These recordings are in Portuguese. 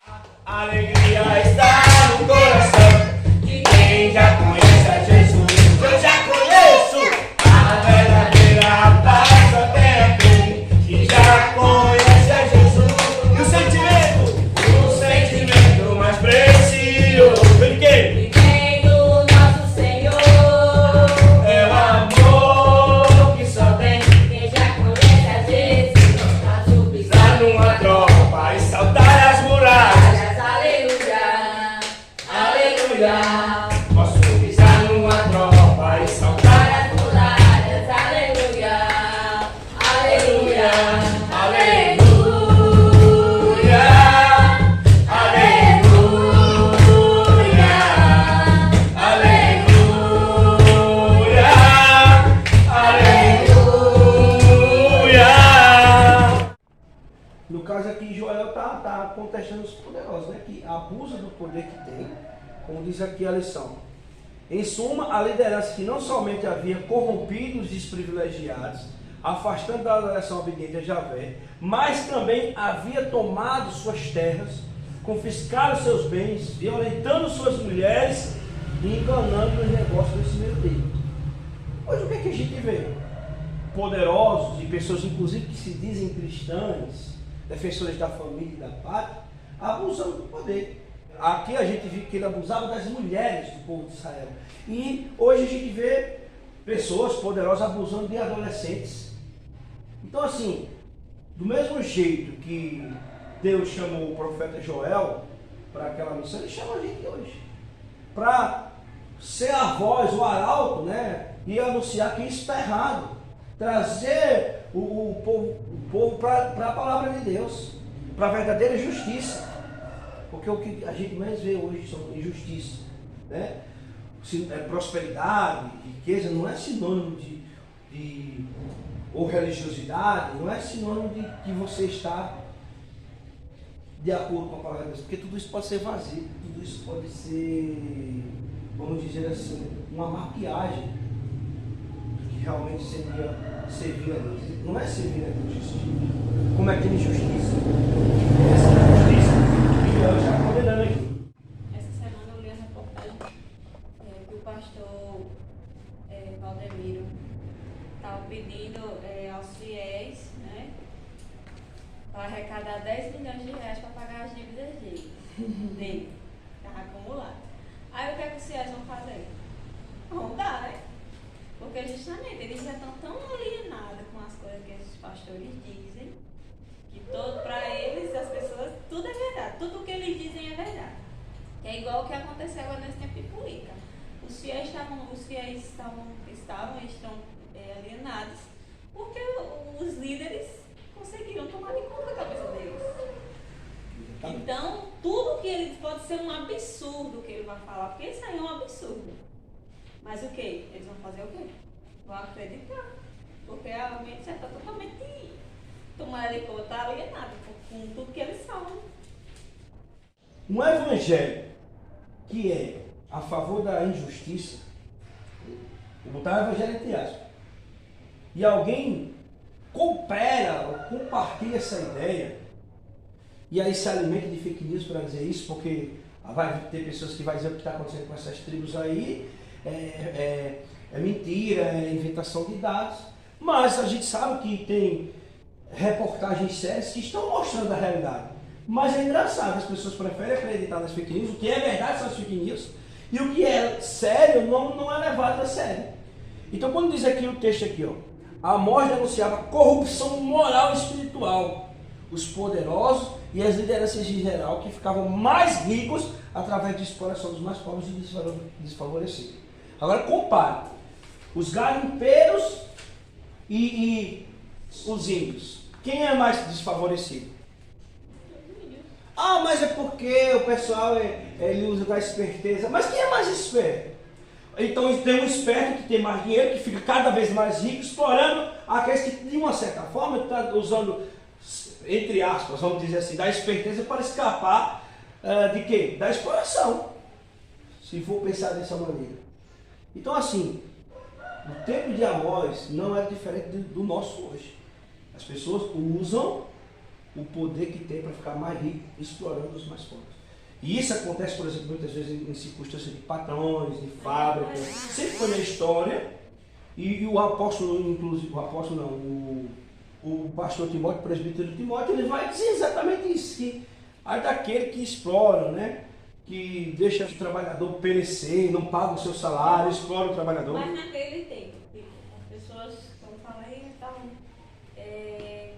A alegria está no coração de quem já conhece a Jesus. Eu já conheço a verdadeira paz só tem aquele que já conhece a Jesus. E o sentimento mais precioso vem de quem? Vem do nosso Senhor. É o amor que só tem Quem já conhece a Jesus, faz o pisar numa tropa e saltar as muralhas. Aleluia, aleluia. Posso pisar numa tropa e saltar. Para as muralhas, aleluia, aleluia, aleluia, Aleluia, aleluia, aleluia. No caso aqui, Joel está contestando os poderosos, né? Que abusa do poder que tem, como diz aqui a lição. Em suma, a liderança que não somente havia corrompido os desprivilegiados, afastando da adoração obediente a Javé, mas também havia tomado suas terras, confiscado seus bens, violentando suas mulheres e enganando os negócios desse meio tempo. Hoje o que é que a gente vê? Poderosos e pessoas inclusive que se dizem cristãs, defensores da família e da pátria, abusando do poder. Aqui a gente viu que ele abusava das mulheres do povo de Israel. E hoje a gente vê pessoas poderosas abusando de adolescentes. Então assim, do mesmo jeito que Deus chamou o profeta Joel para aquela missão, ele chama a gente hoje. Para ser a voz, o arauto, né? E anunciar que isso está errado. Trazer o povo para a palavra de Deus, para a verdadeira justiça. Porque o que a gente mais vê hoje são injustiça, né? Prosperidade, riqueza não é sinônimo de ou religiosidade, não é sinônimo de que você está de acordo com a palavra de Deus, porque tudo isso pode ser vazio, tudo isso pode ser, vamos dizer assim, uma maquiagem do que realmente seria servir a Deus. Não é servir a Deus, como é que tem justiça. Essa é a justiça que Deus está condenando aqui. Essa semana eu li a reportagem que o pastor Valdemiro estava pedindo aos fiéis, né, para arrecadar 10 milhões de reais para pagar as dívidas dele, estava acumulado. Aí o que é que os fiéis vão fazer? Vão dar, né? Porque justamente eles já estão tão alienados com as coisas que esses pastores dizem, que para eles, as pessoas, tudo é verdade, tudo o que eles dizem é verdade. É igual o que aconteceu agora nesse tempo de política. Os fiéis estão alienados porque os líderes conseguiram tomar de conta da cabeça deles. Então, tudo que ele pode ser um absurdo que ele vai falar, porque isso aí é um absurdo. Mas o que? Eles vão fazer o quê? Vão acreditar. Porque a mente já está totalmente tomada de conta, está alienada com tudo que eles são. Um evangelho que é a favor da injustiça, vou botar o evangelho entre aspas, e alguém coopera ou compartilha essa ideia, e aí se alimenta de fake news para dizer isso, porque vai ter pessoas que vão dizer o que está acontecendo com essas tribos aí, é mentira, é inventação de dados, mas a gente sabe que tem reportagens sérias que estão mostrando a realidade. Mas é engraçado, as pessoas preferem acreditar nas fake news, o que é verdade são as fake news, e o que é sério não é levado a sério. Então quando diz aqui o texto aqui, ó, a morte anunciava corrupção moral e espiritual, os poderosos e as lideranças em geral que ficavam mais ricos através de exploração dos mais pobres e desfavorecidos. Agora compare os garimpeiros e os índios. Quem é mais desfavorecido? Ah, mas é porque o pessoal ele usa da esperteza. Mas quem é mais esperto? Então tem um esperto que tem mais dinheiro, que fica cada vez mais rico, explorando aqueles que de uma certa forma estão usando, entre aspas, vamos dizer assim, da esperteza para escapar de quê? Da exploração. Se for pensar dessa maneira. Então assim, o tempo de Amós não é diferente do nosso hoje. As pessoas usam o poder que tem para ficar mais rico, explorando os mais pobres. E isso acontece, por exemplo, muitas vezes em circunstâncias de patrões, de fábricas, sempre foi na história. E o apóstolo, inclusive, o pastor Timóteo, o presbítero Timóteo, ele vai dizer exatamente isso, que aí daquele que explora, né? Que deixa o trabalhador perecer, não paga o seu salário, explora o trabalhador. Mas naquele tempo, as pessoas, como eu falei, estavam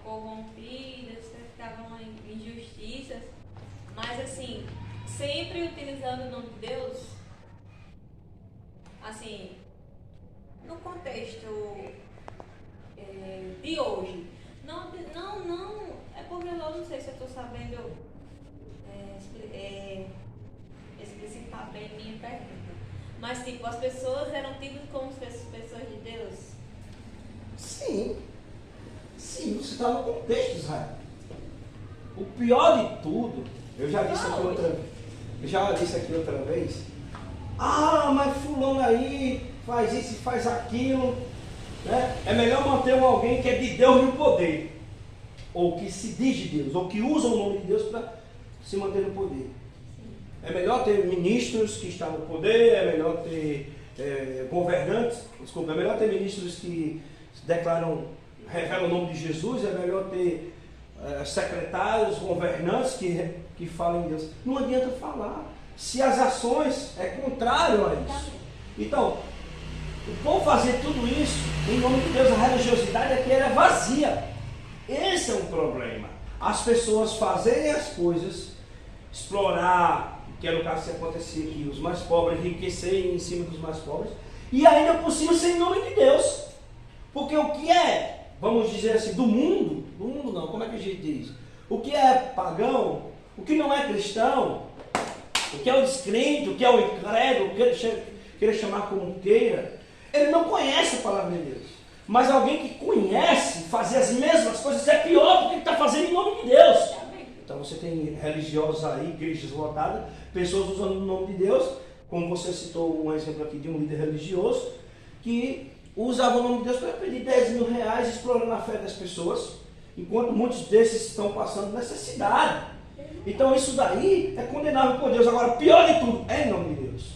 corrompidas, ficavam em injustiças, mas assim, sempre utilizando o nome de Deus, assim, no contexto de hoje. Não, é porque eu não sei se eu estou sabendo explicitar bem minha pergunta. Mas, tipo, as pessoas eram tidas como pessoas de Deus? Sim, você está no contexto de Israel. O pior de tudo, eu já disse aqui outra vez, mas fulano aí faz isso e faz aquilo, né? É melhor manter alguém que é de Deus no poder, ou que se diz de Deus, ou que usa o nome de Deus para se manter no poder. É melhor ter ministros que estão no poder, é melhor ter governantes, é melhor ter ministros que revelam o nome de Jesus, é melhor ter secretários, governantes que falam em Deus. Não adianta falar, se as ações é contrário a isso. Então, o povo fazer tudo isso, em nome de Deus, a religiosidade aqui era vazia. Esse é um problema. As pessoas fazerem as coisas, explorar, que era o caso que acontecia aqui, os mais pobres enriquecerem em cima dos mais pobres, e ainda por cima sem nome de Deus. Porque o que é, vamos dizer assim, do mundo não, como é que a gente diz? O que é pagão, o que não é cristão, o que é o descrente, o que é o incrédulo, o que queira chamar como queira, ele não conhece a palavra de Deus. Mas alguém que conhece fazer as mesmas coisas é pior porque ele está fazendo em nome de Deus. Então você tem religiosos aí, igrejas lotadas, pessoas usando o nome de Deus, como você citou um exemplo aqui de um líder religioso, que usava o nome de Deus para pedir 10 mil reais, explorando a fé das pessoas, enquanto muitos desses estão passando necessidade. Então isso daí é condenável por Deus. Agora, pior de tudo, é em nome de Deus.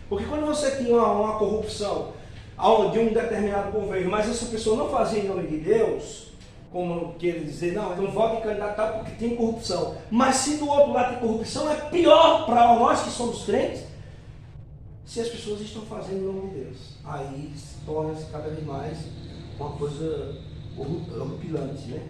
Porque quando você tinha uma corrupção de um determinado governo, mas essa pessoa não fazia em nome de Deus, como quer dizer, não, eu não voto em candidato porque tem corrupção. Mas se do outro lado tem corrupção, é pior para nós que somos crentes, se as pessoas estão fazendo em nome de Deus. Aí torna-se cada vez mais uma coisa horripilante, né?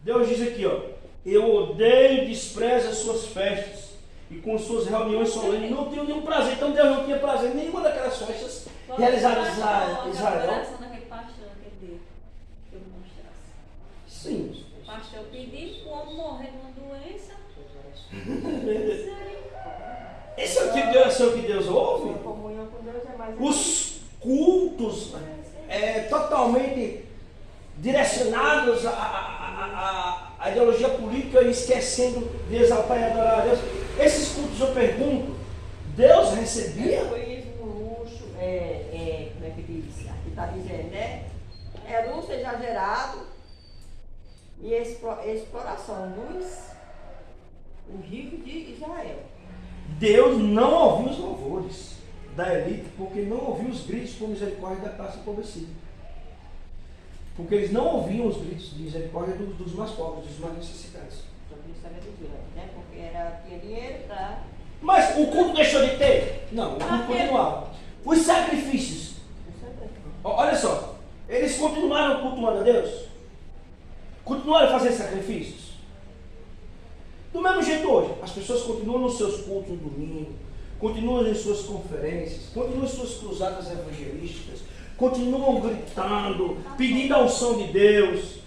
Deus diz aqui, eu odeio e desprezo as suas festas, e com suas reuniões solenes não tenho nenhum prazer. Então Deus não tinha prazer em nenhuma daquelas festas realizadas em Israel. Sim. O pastor pediu para o homem morrer de uma doença. Esse é o tipo de oração que Deus ouve? A comunhão com Deus é mais. Os cultos totalmente direcionados à ideologia política e esquecendo de exaltar e adorar a Deus. Esses cultos, eu pergunto, Deus recebia? Egoísmo, luxo, como é que diz? Aqui está dizendo, né? É luxo exagerado. E exploração dos ricos de Israel. Deus não ouviu os louvores da elite, porque não ouviu os gritos por misericórdia da classe empobrecida. Porque eles não ouviam os gritos de misericórdia dos mais pobres, dos mais necessitados. Só queria saber dos grandes, né? Porque tinha dinheiro para... Mas o culto deixou de ter? Não, o culto continuava. Os sacrifícios. Olha só, eles continuaram cultuando a Deus? Continuaram a fazer sacrifícios? Do mesmo jeito hoje, as pessoas continuam nos seus cultos no domingo, continuam em suas conferências, continuam em suas cruzadas evangelísticas, continuam gritando, pedindo a unção de Deus,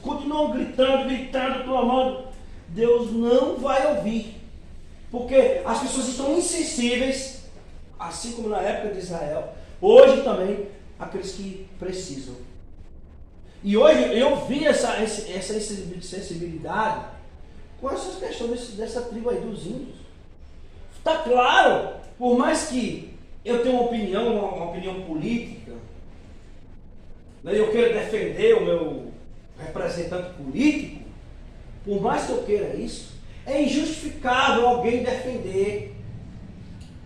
continuam gritando, clamando. Deus não vai ouvir, porque as pessoas estão insensíveis, assim como na época de Israel, hoje também, aqueles que precisam. E hoje eu vi essa sensibilidade com essas questões dessa tribo aí dos índios. Está claro, por mais que eu tenha uma opinião política, né, eu queira defender representante político, por mais que eu queira isso, é injustificável alguém defender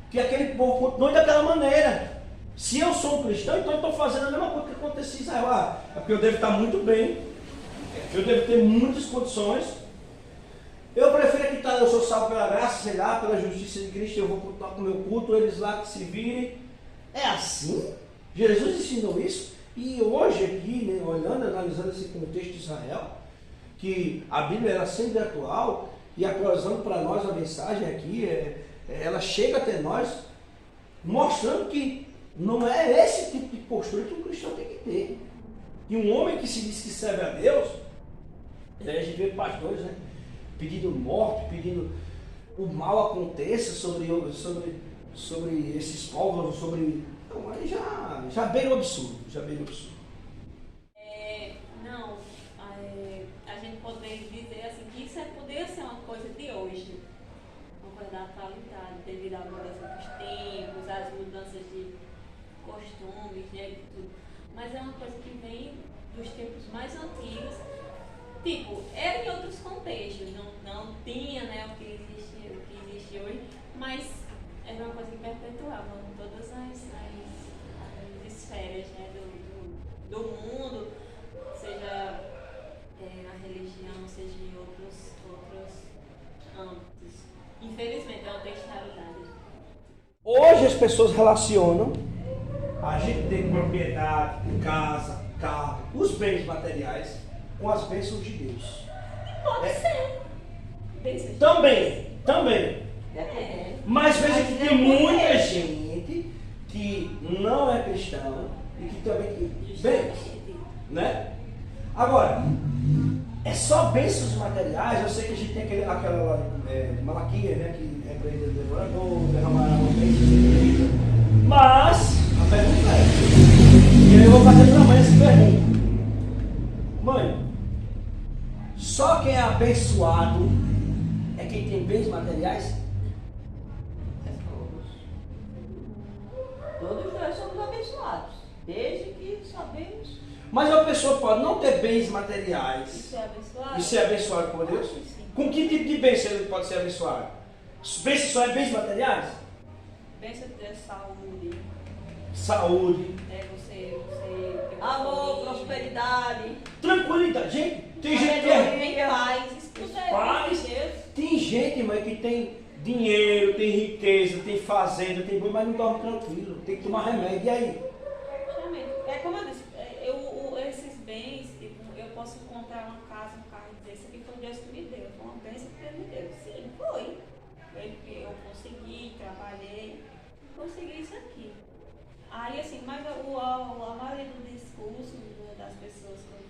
que aquele povo continue daquela maneira. Se eu sou um cristão, então eu estou fazendo a mesma coisa que aconteceu em Israel. É porque eu devo estar muito bem, eu devo ter muitas condições. Eu prefiro acreditar, eu sou salvo pela graça, sei lá, pela justiça de Cristo, eu vou continuar com o meu culto, eles lá que se virem. É assim? Jesus ensinou isso. E hoje aqui, né, olhando, analisando esse contexto de Israel, que a Bíblia era sempre atual, e atualizando para nós a mensagem aqui, ela chega até nós, mostrando que não é esse tipo de postura que um cristão tem que ter. E um homem que se diz que serve a Deus, a gente vê pastores, né, pedindo morte, pedindo o mal aconteça sobre esses povos, sobre... Não, aí já beira o absurdo, Não, a gente poderia dizer assim, que isso poderia ser uma coisa de hoje, uma coisa da atualidade, devido à mudança dos tempos, às mudanças de costumes, né, de tudo. Mas é uma coisa que vem dos tempos mais antigos. Tipo, era em outros contextos, não tinha, né, o que existe hoje, mas era uma coisa que perpetuava em todas as esferas, né, do mundo, seja na religião, seja em outros âmbitos. Infelizmente, é uma textualidade. Hoje as pessoas relacionam a gente ter propriedade, casa, carro, os bens materiais com as bênçãos de Deus. Pode ser. Bênçãos de Também. Mas veja que tem muita gente que não é cristão e que também tem, né? Agora, é só bênçãos materiais. Eu sei que a gente tem aquela lá de Malaquias, né? Que repreende o devorador, derramará uma bênção infinita. Mas a pergunta é, e aí eu vou fazer para a mãe essa pergunta: mãe, só quem é abençoado é quem tem bens materiais? Todos nós somos abençoados, desde que sabemos. Mas a pessoa pode não ter bens materiais Isso é abençoado? e ser abençoado por Deus? Sim. Com que tipo de bênção ele pode ser abençoado? Bênção só é bens materiais? Bênção de Deus, saúde. Saúde, Você Amor, prosperidade. tranquilidade. Gente, tem gente que é... paz, isso tudo é Paz. de Deus. Tem gente, mãe, que tem dinheiro, tem riqueza, tem fazenda, tem boi, mas não dorme tranquilo. Tem que tomar remédio. E aí? Justamente. É como eu disse, esses bens, tipo, eu posso comprar uma casa, um carro e dizer, isso aqui foi Deus que me deu, foi uma bênção que Deus me deu. Sim, foi. Eu consegui, trabalhei, consegui isso aqui. Aí assim, mas a maioria do discurso das pessoas, quando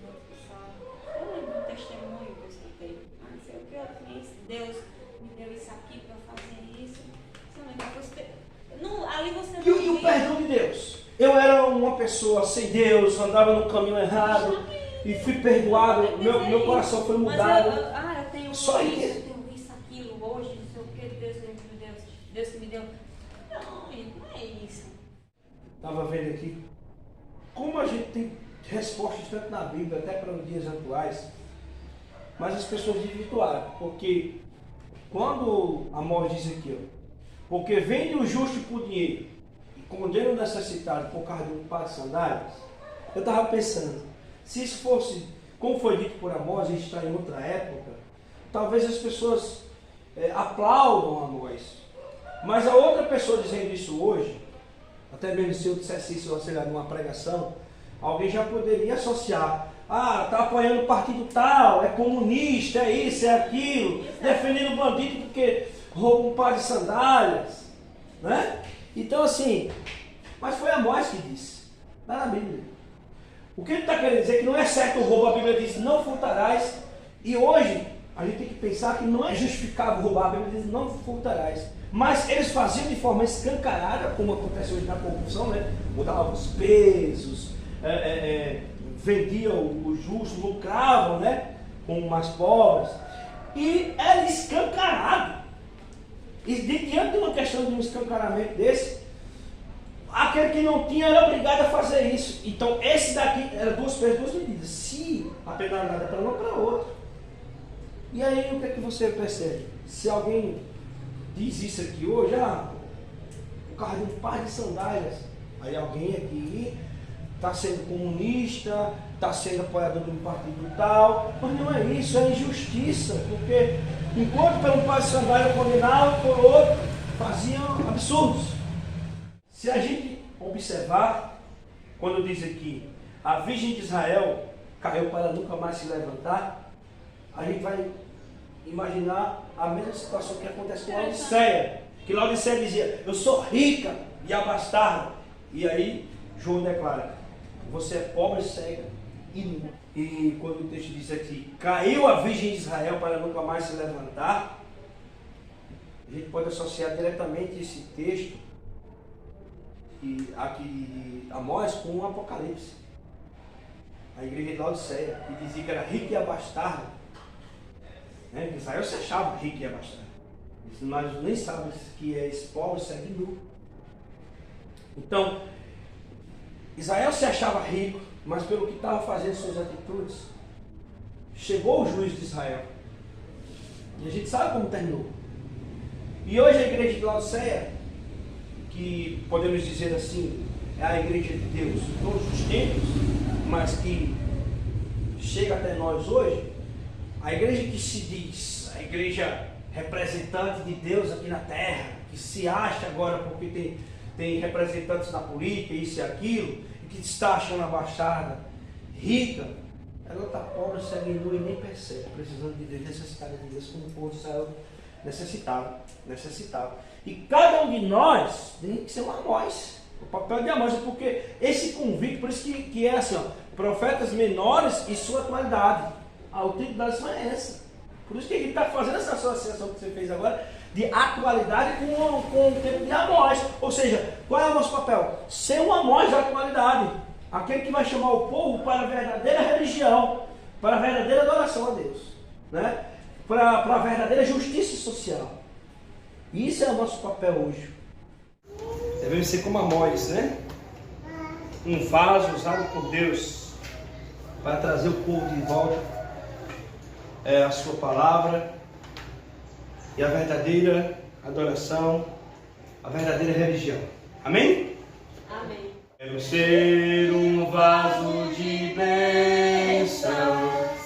eu lembro do testemunho que eu escutei, não sei o que eu fiz, Deus me deu isso aqui para fazer isso. Não, ali você E o perdão de Deus? Eu era uma pessoa sem Deus, andava no caminho errado e fui perdoado, meu coração foi mudado. Mas eu tenho Só isso, isso. eu tenho isso, aquilo, hoje, não sei o que, Deus que me deu. Não é isso. Estava vendo aqui como a gente tem respostas tanto na Bíblia, até para os dias atuais, mas as pessoas desvirtuaram, porque quando Amós diz aqui, porque vende o justo por dinheiro e condena o necessitado por causa de um par de sandálias, eu estava pensando, se isso fosse, como foi dito por Amós, a gente está em outra época, talvez as pessoas aplaudam Amós, mas a outra pessoa dizendo isso hoje, até mesmo se eu dissesse isso, sei lá, numa pregação, alguém já poderia associar. Ah, está apoiando o partido tal, é comunista, é isso, é aquilo, defendendo o bandido porque rouba um par de sandálias, né? Então assim, mas foi Amós que disse, lá na Bíblia. O que ele está querendo dizer é que não é certo o roubo, a Bíblia diz, não furtarás, e hoje a gente tem que pensar que não é justificável roubar, a Bíblia diz, não furtarás. Mas eles faziam de forma escancarada, como acontece hoje na corrupção, né? Mudavam os pesos, vendiam o justo, lucravam, né? Com os mais pobres. E era escancarado. E diante de uma questão de um escancaramento desse, aquele que não tinha era obrigado a fazer isso. Então, esse daqui era duas medidas. Se a penalidade é para um ou para outro. E aí, o que é que você percebe? Se alguém diz isso aqui hoje, o carro de um par de sandálias, aí alguém aqui está sendo comunista, está sendo apoiador de um partido tal, mas não é isso, é injustiça, porque enquanto pelo par de sandália condenava, por outro faziam absurdos. Se a gente observar, quando diz aqui, a Virgem de Israel caiu para nunca mais se levantar, a gente vai imaginar a mesma situação que acontece com Laodiceia, que Laodiceia dizia, eu sou rica e abastada, e aí João declara, você é pobre, cega e nu. E quando o texto diz aqui, caiu a Virgem de Israel para nunca mais se levantar, a gente pode associar diretamente esse texto aqui de Amós com o Apocalipse. A igreja de Laodiceia, que dizia que era rica e abastada, né? Israel se achava rico e abastado. Nós nem sabemos que é esse pobre, cego e nu. Então, Israel se achava rico, mas pelo que estava fazendo suas atitudes, chegou o juízo de Israel. E a gente sabe como terminou. E hoje a igreja de Laodiceia, que podemos dizer assim, é a igreja de Deus em todos os tempos, mas que chega até nós hoje, a igreja que se diz, a igreja representante de Deus aqui na terra, que se acha agora porque tem representantes na política, isso e aquilo, e que está achando abastada, rica, ela está pobre, cega e nua e nem percebe, precisando de Deus, necessitada de Deus, como o povo de Israel necessitava. E cada um de nós tem que ser um Amós, o papel de Amós, porque esse convite, por isso que é assim, profetas menores e sua atualidade. A utilidade é essa. Por isso que ele está fazendo essa associação que você fez agora de atualidade com o tempo de Amós. Ou seja, qual é o nosso papel? Ser um Amós da atualidade. Aquele que vai chamar o povo para a verdadeira religião, para a verdadeira adoração a Deus, né? Para a verdadeira justiça social. Isso é o nosso papel hoje. Devemos ser como Amós, né? Um vaso usado por Deus para trazer o povo de volta a sua palavra e a verdadeira adoração, a verdadeira religião. Amém? Amém. Quero ser um vaso de bênção,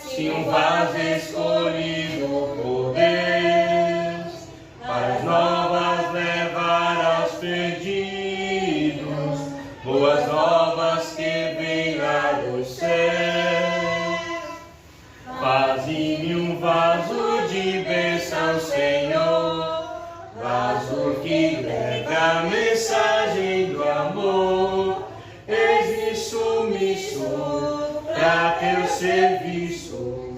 sim, um vaso escolhido por Deus, para as novas levar aos perdidos, boas novas que vêm lá do céu. Faze-me um vaso de bênção, Senhor, vaso que leve a mensagem do amor. Eis-me sumiço para teu serviço,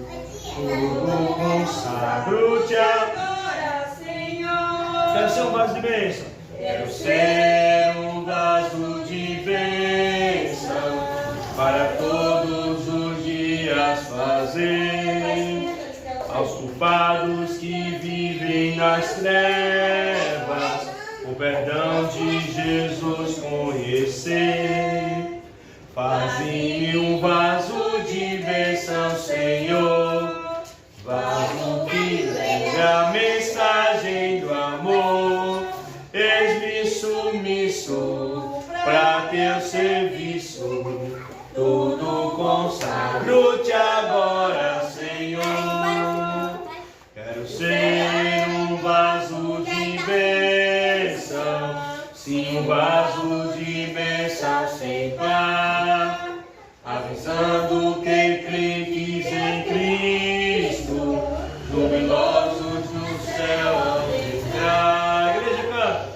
tudo consagro-te agora, Senhor. Quero ser um vaso de bênção. Quero ser um vaso de bênção para todos os dias fazer aos culpados que vivem nas trevas o perdão de Jesus conhecer. Faze-me um vaso de bênção, Senhor, vaso que leve a mensagem do amor. Eis-me sumiço para teu serviço, tudo consagro-te agora, Senhor. Quero ser um vaso de bênção, sim, um vaso de bênção sem par, avisando que crentes em Cristo, luminosos no céu hão de entrar. Igreja canta.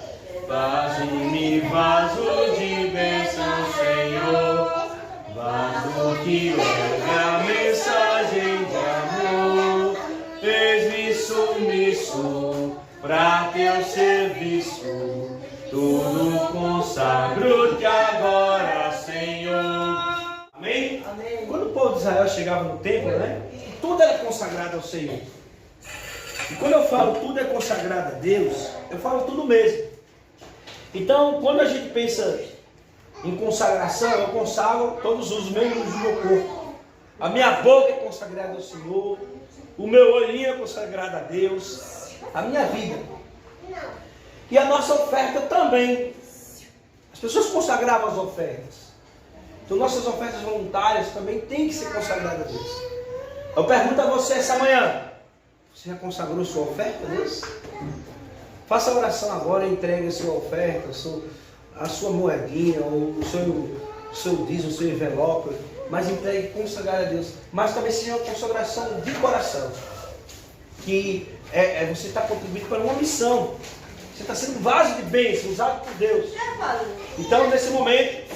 Faze-me vaso de bênção, Senhor, vaso que leve a mensagem de amor. Eis-me sumiço para teu serviço, tudo consagro-te agora, Senhor. Amém? Amém. Quando o povo de Israel chegava no templo, né? Tudo era consagrado ao Senhor. E quando eu falo tudo é consagrado a Deus, eu falo tudo mesmo. Então, quando a gente pensa Em consagração, eu consagro todos os membros do meu corpo. A minha boca é consagrada ao Senhor. O meu olhinho é consagrado a Deus. A minha vida. E a nossa oferta também. As pessoas consagravam as ofertas. Então nossas ofertas voluntárias também têm que ser consagradas a Deus. Eu pergunto a você essa manhã. Você já consagrou sua oferta a Deus? Faça a oração agora, entregue a sua oferta, a sua moedinha, ou o seu dízimo, o seu envelope, mas entregue consagrado a Deus. Mas também seja uma consagração de coração. Que você está contribuindo para uma missão. Você está sendo um vaso de bênção, usado por Deus. Então, nesse momento,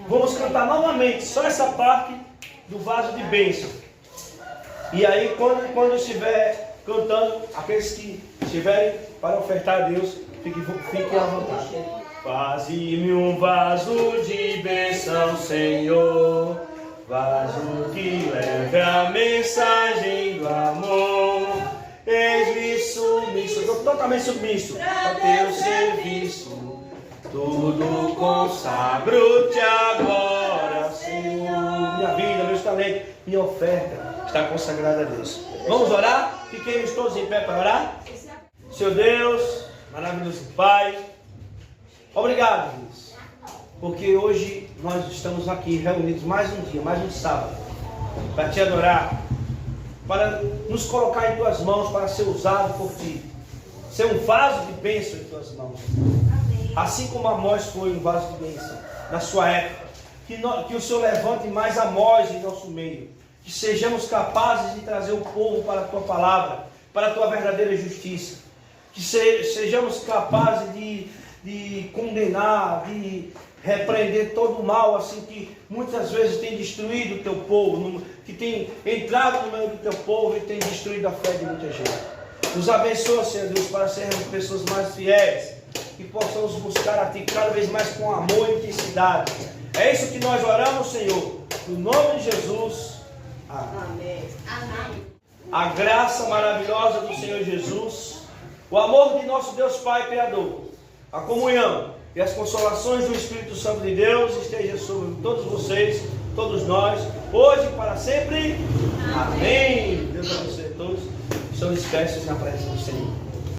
vamos cantar novamente só essa parte do vaso de bênção. E aí, quando estiver cantando, aqueles que estiverem para ofertar a Deus, fiquem à vontade. Faze-me um vaso de bênção, Senhor, vaso que leve a mensagem do amor. Eis-me submisso, estou totalmente submisso ao teu serviço. Tudo consagro-te agora, Senhor. Minha vida, meus talentos, minha oferta está consagrada a Deus. Vamos orar? Fiquemos todos em pé para orar. Seu Deus, maravilhoso Pai, obrigado, Deus, porque hoje nós estamos aqui reunidos mais um dia, mais um sábado, para te adorar, para nos colocar em tuas mãos, para ser usado por ti, ser um vaso de bênção em tuas mãos. Assim como Amós foi um vaso de bênção na sua época, que o Senhor levante mais Amós em nosso meio, que sejamos capazes de trazer o povo para a tua palavra, para a tua verdadeira justiça, que sejamos capazes de condenar, de repreender todo o mal, assim que muitas vezes tem destruído o teu povo, que tem entrado no meio do teu povo e tem destruído a fé de muita gente. Nos abençoa, Senhor Deus, para sermos pessoas mais fiéis, que possamos buscar a Ti cada vez mais com amor e intensidade. É isso que nós oramos, Senhor, no nome de Jesus. Amém. Amém. A graça maravilhosa do Senhor Jesus, o amor de nosso Deus Pai Criador, a comunhão e as consolações do Espírito Santo de Deus esteja sobre todos vocês, todos nós, hoje e para sempre. Amém. Deus abençoe a todos. São espécies na presença do Senhor.